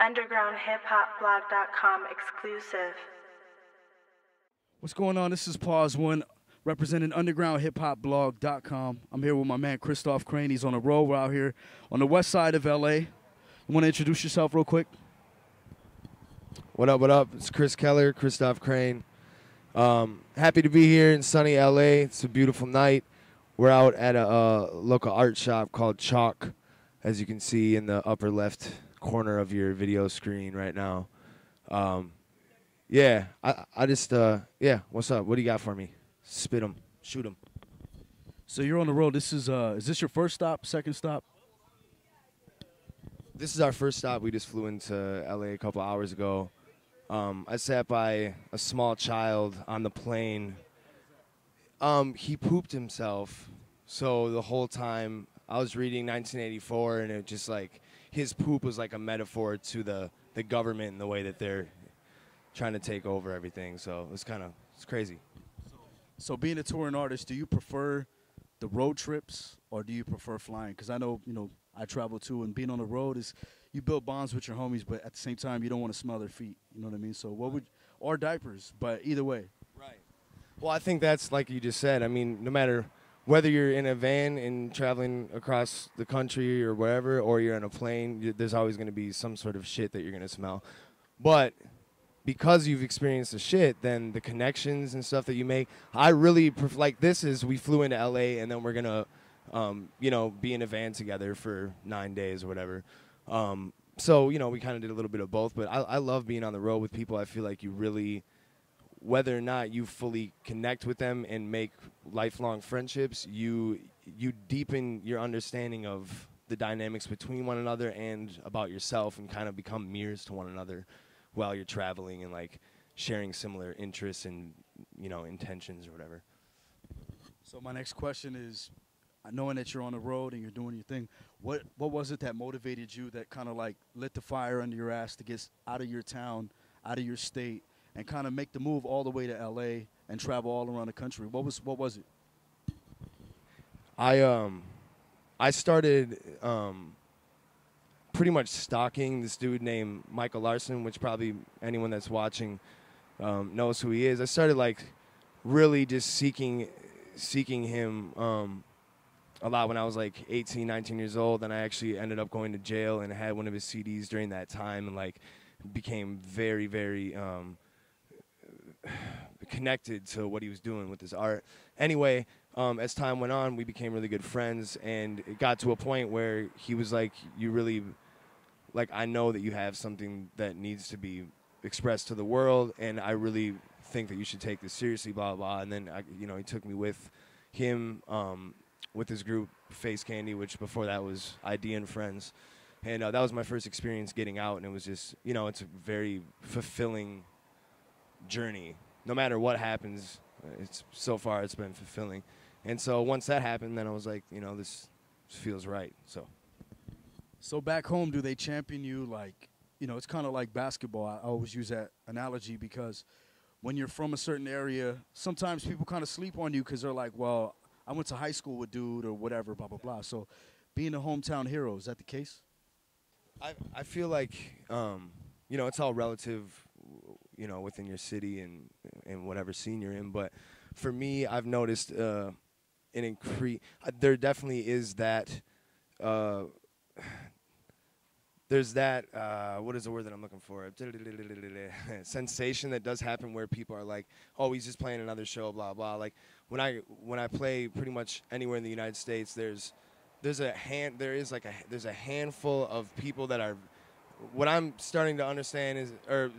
UndergroundHipHopBlog.com exclusive. What's going on? This is Pawz One, representing UndergroundHipHopBlog.com. I'm here with my man Kristoff Krane. He's on the road. We're out here on the west side of LA. You want to introduce yourself real quick? What up, what up? It's Chris Keller, Kristoff Krane. Happy to be here in sunny LA. It's a beautiful night. We're out at a local art shop called Chalk, as you can see in the upper left corner of your video screen right now. Yeah, yeah, what's up? What do you got for me? Spit 'em, shoot 'em. So you're on the road. This is this your first stop, second stop? This is our first stop. We just flew into LA a couple hours ago. I sat by a small child on the plane. He pooped himself, so the whole time I was reading 1984, and it just like his poop was like a metaphor to the government and the way that they're trying to take over everything. So it's crazy. So being a touring artist, do you prefer the road trips or do you prefer flying? Because I know, I travel too, and being on the road is you build bonds with your homies, but at the same time, you don't want to smell their feet. You know what I mean? So or diapers, but either way. Right. Well, I think that's like you just said. I mean, no matter whether you're in a van and traveling across the country or wherever, or you're on a plane, there's always going to be some sort of shit that you're going to smell. But because you've experienced the shit, then the connections and stuff that you make, I really like this is we flew into LA and then we're going to, be in a van together for 9 days or whatever. So, we kind of did a little bit of both, but I love being on the road with people. I feel like you really, whether or not you fully connect with them and make lifelong friendships, you deepen your understanding of the dynamics between one another and about yourself, and kind of become mirrors to one another while you're traveling and like sharing similar interests and, intentions or whatever. So my next question is, knowing that you're on the road and you're doing your thing, what was it that motivated you, that kind of like lit the fire under your ass to get out of your town, out of your state, and kind of make the move all the way to LA and travel all around the country? What was it? I started pretty much stalking this dude named Michael Larson, which probably anyone that's watching knows who he is. I started like really just seeking him a lot when I was like 18, 19 years old, and I actually ended up going to jail and had one of his CDs during that time, and like became very, very connected to what he was doing with his art. Anyway, as time went on, we became really good friends, and it got to a point where he was like, you really, like, I know that you have something that needs to be expressed to the world, and I really think that you should take this seriously, blah, blah. And then, he took me with him, with his group, Face Candy, which before that was ID and Friends. And that was my first experience getting out, and it was just, it's a very fulfilling journey. No matter what happens, so far it's been fulfilling. And so once that happened, then I was like, this feels right. So back home, do they champion you like, it's kind of like basketball. I always use that analogy because when you're from a certain area, sometimes people kind of sleep on you because they're like, well, I went to high school with dude or whatever, blah, blah, blah. So being a hometown hero, is that the case? I feel like, it's all relative, within your city and whatever scene you're in. But for me, I've noticed an increase. There definitely is that. There's that. What is the word that I'm looking for? Sensation that does happen where people are like, "Oh, he's just playing another show," blah blah. Like when I play pretty much anywhere in the United States, there's a handful of people that are. What I'm starting to understand is, or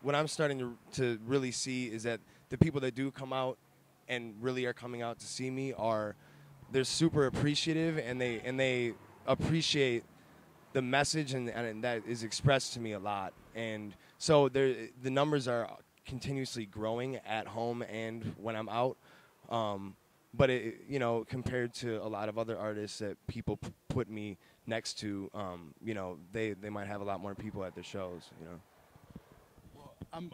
what I'm starting to really see is that the people that do come out and really are coming out to see me they're super appreciative, and they appreciate the message and that is expressed to me a lot. And so the numbers are continuously growing at home and when I'm out. But compared to a lot of other artists that people put me next to, they might have a lot more people at their shows.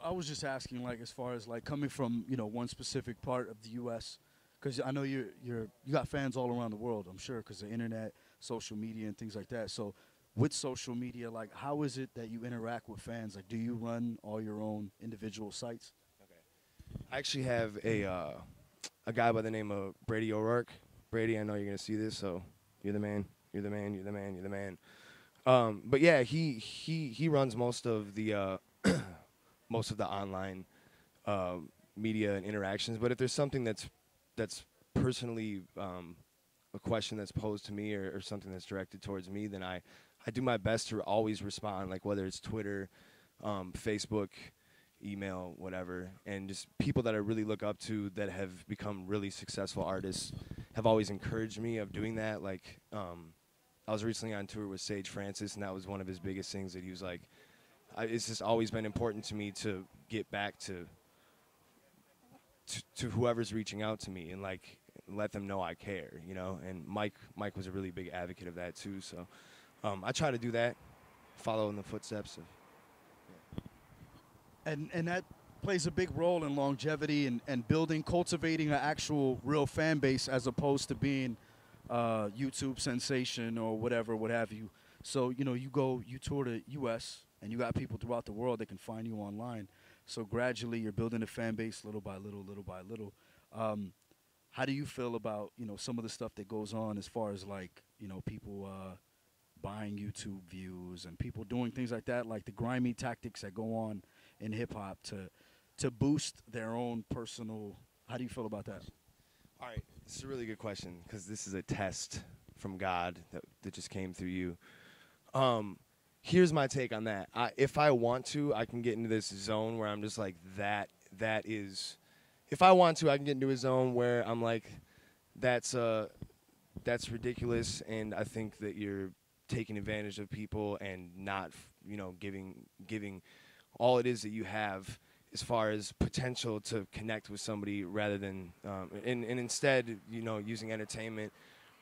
I was just asking, like, as far as like coming from one specific part of the U.S., because I know you got fans all around the world. I'm sure because the internet, social media, and things like that. So with social media, like how is it that you interact with fans? Like, do you run all your own individual sites? I actually have a guy by the name of Brady O'Rourke. Brady, I know you're gonna see this, so you're the man. You're the man. You're the man. You're the man. But yeah, he runs most of the most of the online media and interactions. But if there's something that's personally a question that's posed to me or something that's directed towards me, then I do my best to always respond, like whether it's Twitter, Facebook, email, whatever. And just people that I really look up to that have become really successful artists have always encouraged me of doing that. Like I was recently on tour with Sage Francis, and that was one of his biggest things that he was like, it's just always been important to me to get back to whoever's reaching out to me and like let them know I care, you know. And Mike was a really big advocate of that too. So I try to do that, follow in the footsteps of. And that plays a big role in longevity and building, cultivating an actual real fan base as opposed to being YouTube sensation or whatever, what have you. So, you know, you tour the U.S. and you got people throughout the world that can find you online. So gradually you're building a fan base little by little, little by little. How do you feel about, you know, some of the stuff that goes on as far as like, you know, people buying YouTube views and people doing things like that, like the grimy tactics that go on in hip-hop to boost their own personal. How do you feel about that? All right, this is a really good question because this is a test from God that just came through you. Here's my take on that. If I want to, I can get into this zone where I'm just like, that is. If I want to, I can get into a zone where I'm like, that's ridiculous, and I think that you're taking advantage of people and not, you know, giving all it is that you have as far as potential to connect with somebody rather than and instead, you know, using entertainment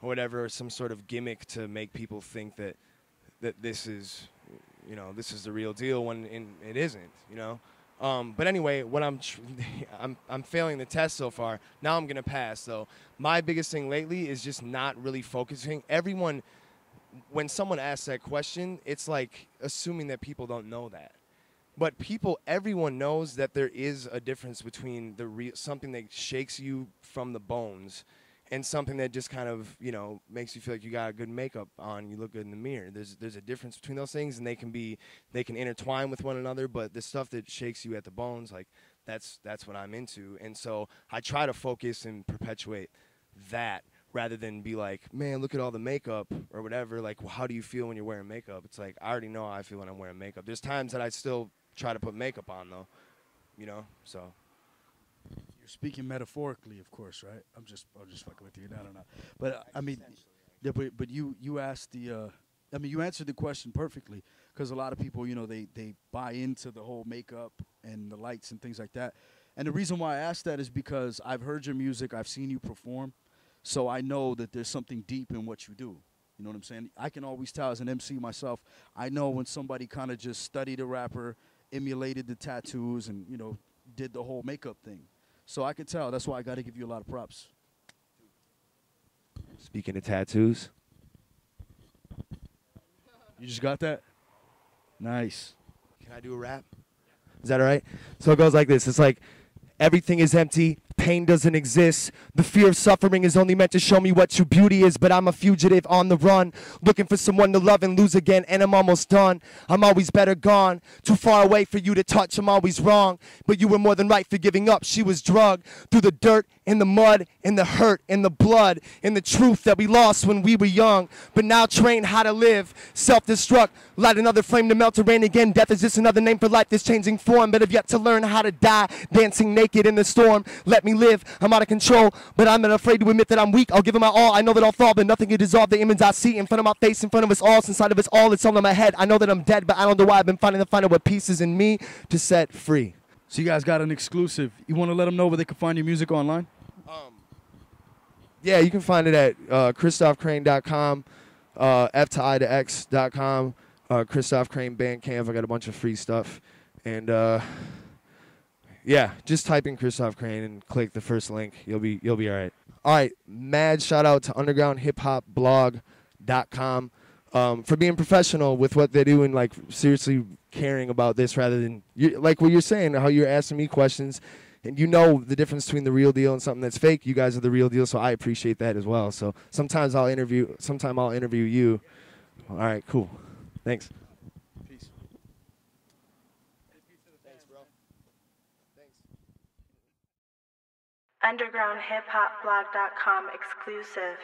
or whatever, or some sort of gimmick to make people think that this is, you know, this is the real deal when it isn't, you know. But anyway, what I'm failing the test so far. Now I'm gonna pass. So my biggest thing lately is just not really focusing. Everyone, when someone asks that question, it's like assuming that people don't know that. But everyone knows that there is a difference between something that shakes you from the bones and something that just kind of, you know, makes you feel like you got a good makeup on, you look good in the mirror. There's a difference between those things, and they can intertwine with one another. But the stuff that shakes you at the bones, like that's what I'm into. And so I try to focus and perpetuate that rather than be like, man, look at all the makeup or whatever. Like, well, how do you feel when you're wearing makeup? It's like, I already know how I feel when I'm wearing makeup. There's times that I still try to put makeup on though, you know. So you're speaking metaphorically, of course, right? I'm just fucking with you. No. But I mean, yeah. But you asked the. I mean, you answered the question perfectly because a lot of people, you know, they buy into the whole makeup and the lights and things like that. And the reason why I asked that is because I've heard your music, I've seen you perform, so I know that there's something deep in what you do. You know what I'm saying? I can always tell as an MC myself. I know when somebody kind of just studied a rapper, emulated the tattoos, and, you know, did the whole makeup thing. So I could tell. That's why I got to give you a lot of props. Speaking of tattoos. You just got that? Nice. Can I do a rap? Is that all right? So it goes like this. It's like, everything is empty. Pain doesn't exist. The fear of suffering is only meant to show me what true beauty is. But I'm a fugitive on the run, looking for someone to love and lose again, and I'm almost done. I'm always better gone. Too far away for you to touch, I'm always wrong. But you were more than right for giving up. She was drugged through the dirt, in the mud, in the hurt, in the blood, in the truth that we lost when we were young. But now trained how to live. Self-destruct, light another flame to melt to rain again. Death is just another name for life that's changing form. But I've yet to learn how to die, dancing naked in the storm. Let me live, I'm out of control, but I'm not afraid to admit that I'm weak. I'll give it my all, I know that I'll fall, but nothing can dissolve the image I see in front of my face, in front of us all, inside of us all, it's all in my head. I know that I'm dead, but I don't know why I've been find out what pieces in me to set free. So you guys got an exclusive. You want to let them know where they can find your music online? Yeah, you can find it at KristoffKrane.com, F to I to X.com, Kristoff Krane Bandcamp. I got a bunch of free stuff, and yeah, just type in Kristoff Krane and click the first link. You'll be all right. All right, mad shout out to undergroundhiphopblog.com. for being professional with what they do and like seriously caring about this rather than like what you're saying, how you're asking me questions and you know the difference between the real deal and something that's fake. You guys are the real deal, so I appreciate that as well. So sometime I'll interview you. All right, cool. Thanks. Peace. Thanks, bro. Thanks. UndergroundHipHopBlog.com exclusive.